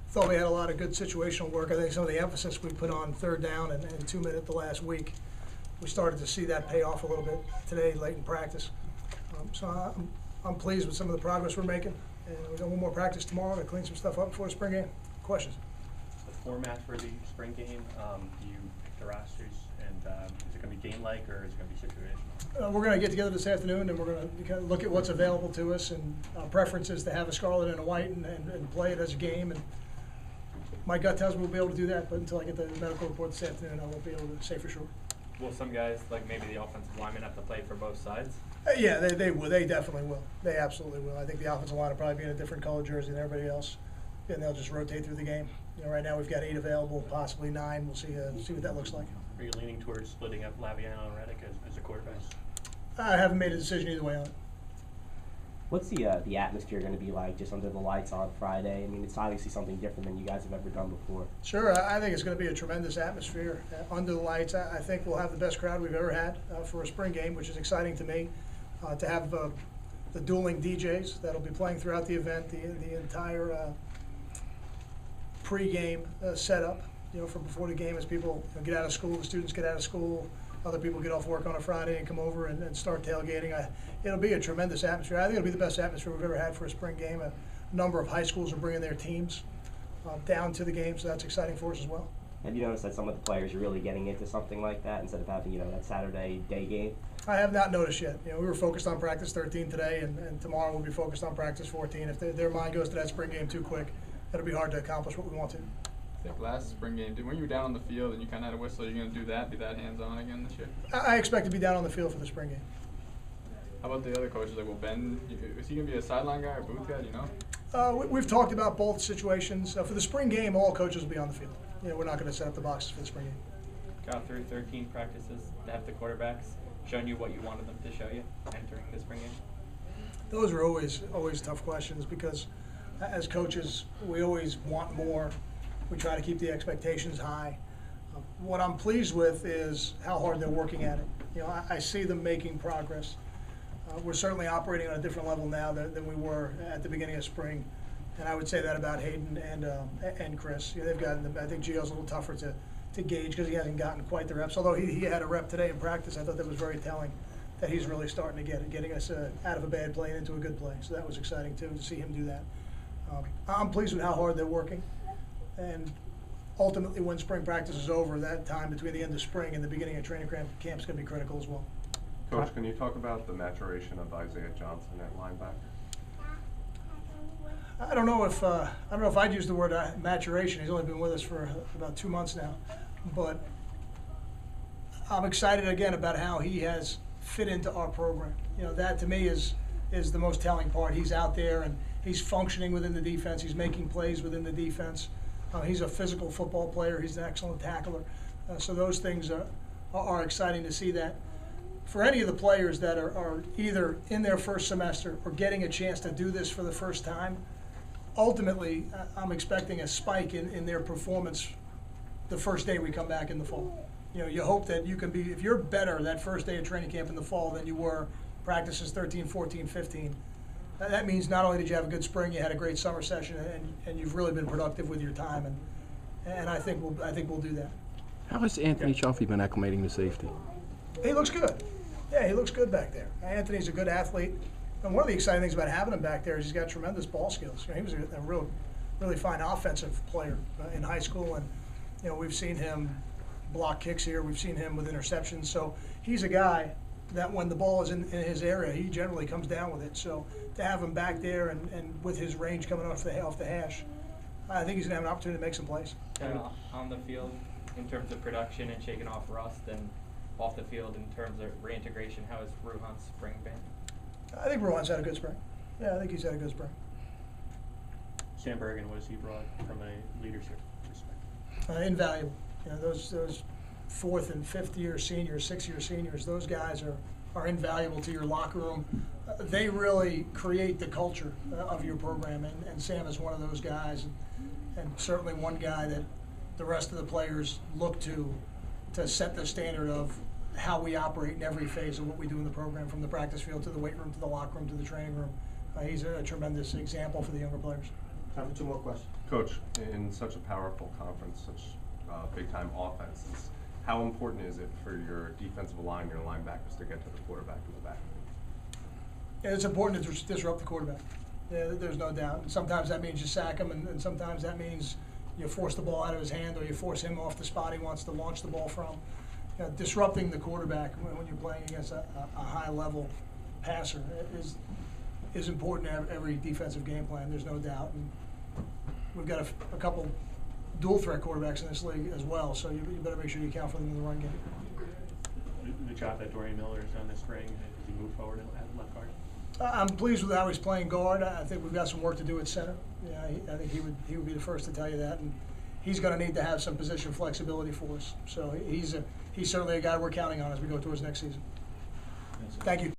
thought we had a lot of good situational work. I think some of the emphasis we put on third down and 2 minute the last week, we started to see that pay off a little bit today, late in practice. So I'm pleased with some of the progress we're making. And we got one more practice tomorrow to clean some stuff up before the spring game. Questions? The format for the spring game, do you pick the rosters, and is it going to be game-like or is it going to be situational? We're going to get together this afternoon and we're going to kind of look at what's available to us, and our preference is to have a scarlet and a white and play it as a game. And my gut tells me we'll be able to do that, but until I get the medical report this afternoon, I won't be able to say for sure. Will some guys, like maybe the offensive linemen, have to play for both sides? Yeah, they will. They definitely will. They absolutely will. I think the offensive line will probably be in a different color jersey than everybody else, and they'll just rotate through the game. You know, right now we've got 8 available, possibly 9. We'll see what that looks like. Are you leaning towards splitting up Laviano and Reddick as a quarterbacks? I haven't made a decision either way on it. What's the atmosphere going to be like just under the lights on Friday? I mean, it's obviously something different than you guys have ever done before. Sure, I think it's going to be a tremendous atmosphere under the lights. I think we'll have the best crowd we've ever had for a spring game, which is exciting to me. To have the dueling DJs that'll be playing throughout the event, the entire pre-game setup, you know, for before the game as people get out of school, the students get out of school, other people get off work on a Friday and come over and start tailgating. It'll be a tremendous atmosphere. I think it'll be the best atmosphere we've ever had for a spring game. A number of high schools are bringing their teams down to the game, so that's exciting for us as well. Have you noticed that some of the players are really getting into something like that instead of having, that Saturday day game? I have not noticed yet. We were focused on practice 13 today, and tomorrow we'll be focused on practice 14. If their mind goes to that spring game too quick, it'll be hard to accomplish what we want to. I think last spring game, when you were down on the field and you kind of had a whistle, are you going to do that, be that hands-on again this year? I expect to be down on the field for the spring game. How about the other coaches? Like, will Ben, is he going to be a sideline guy or booth guy, do you know? We've talked about both situations. For the spring game, all coaches will be on the field. We're not going to set up the boxes for the spring game. Got through 13 practices to have the quarterbacks shown you what you wanted them to show you entering the spring game? Those are always tough questions because as coaches, we always want more. We try to keep the expectations high. What I'm pleased with is how hard they're working at it. I see them making progress. We're certainly operating on a different level now than we were at the beginning of spring, and I would say that about Hayden and Chris. They've gotten. I think Gio's a little tougher to gauge because he hasn't gotten quite the reps. Although he had a rep today in practice, I thought that was very telling that he's really starting to get it, getting us out of a bad play and into a good play. So that was exciting too to see him do that. I'm pleased with how hard they're working, and ultimately when spring practice is over, that time between the end of spring and the beginning of training camp is going to be critical as well. Coach, can you talk about the maturation of Isaiah Johnson at linebacker? I don't know if I'd use the word maturation. He's only been with us for about 2 months now, but I'm excited again about how he has fit into our program. That to me is the most telling part. He's out there and he's functioning within the defense. He's making plays within the defense. He's a physical football player. He's an excellent tackler. So those things are exciting to see that. For any of the players that are either in their first semester or getting a chance to do this for the first time, ultimately I'm expecting a spike in their performance the first day we come back in the fall. You hope that you can be, if you're better that first day of training camp in the fall than you were practices 13, 14, 15, that means not only did you have a good spring, you had a great summer session, and you've really been productive with your time, and I think we'll do that. How has Anthony Chaffee been acclimating to safety? He looks good. Yeah, he looks good back there. Anthony's a good athlete, and one of the exciting things about having him back there is he's got tremendous ball skills. He was a really fine offensive player in high school, and we've seen him block kicks here. We've seen him with interceptions. So he's a guy that when the ball is in his area, he generally comes down with it. So to have him back there and with his range coming off the hash, I think he's going to have an opportunity to make some plays. On the field, in terms of production and shaking off rust, and off the field in terms of reintegration, how has Ruhan's spring been? I think Ruhan's had a good spring. Yeah, I think he's had a good spring. Sam Bergen, what has he brought from a leadership perspective? Invaluable. Those 4th and 5th year seniors, 6th year seniors, those guys are invaluable to your locker room. They really create the culture of your program, and Sam is one of those guys, and certainly one guy that the rest of the players look to set the standard of how we operate in every phase of what we do in the program, from the practice field to the weight room to the locker room to the training room. He's a tremendous example for the younger players. Time for two more questions. Coach, in such a powerful conference, such big-time offenses, how important is it for your defensive line, your linebackers, to get to the quarterback in the back? Yeah, it's important to disrupt the quarterback. Yeah, there's no doubt. And sometimes that means you sack him, and sometimes that means you force the ball out of his hand, or you force him off the spot he wants to launch the ball from. Disrupting the quarterback when you're playing against a high-level passer is important in every defensive game plan. There's no doubt. And we've got a couple dual-threat quarterbacks in this league as well, so you better make sure you account for them in the run game. The job that Dorian Miller has done this spring, has he moved forward at left guard? I'm pleased with how he's playing guard. I think we've got some work to do at center. Yeah, I think he would be the first to tell you that, and he's going to need to have some position flexibility for us. So he's certainly a guy we're counting on as we go towards next season. Thank you.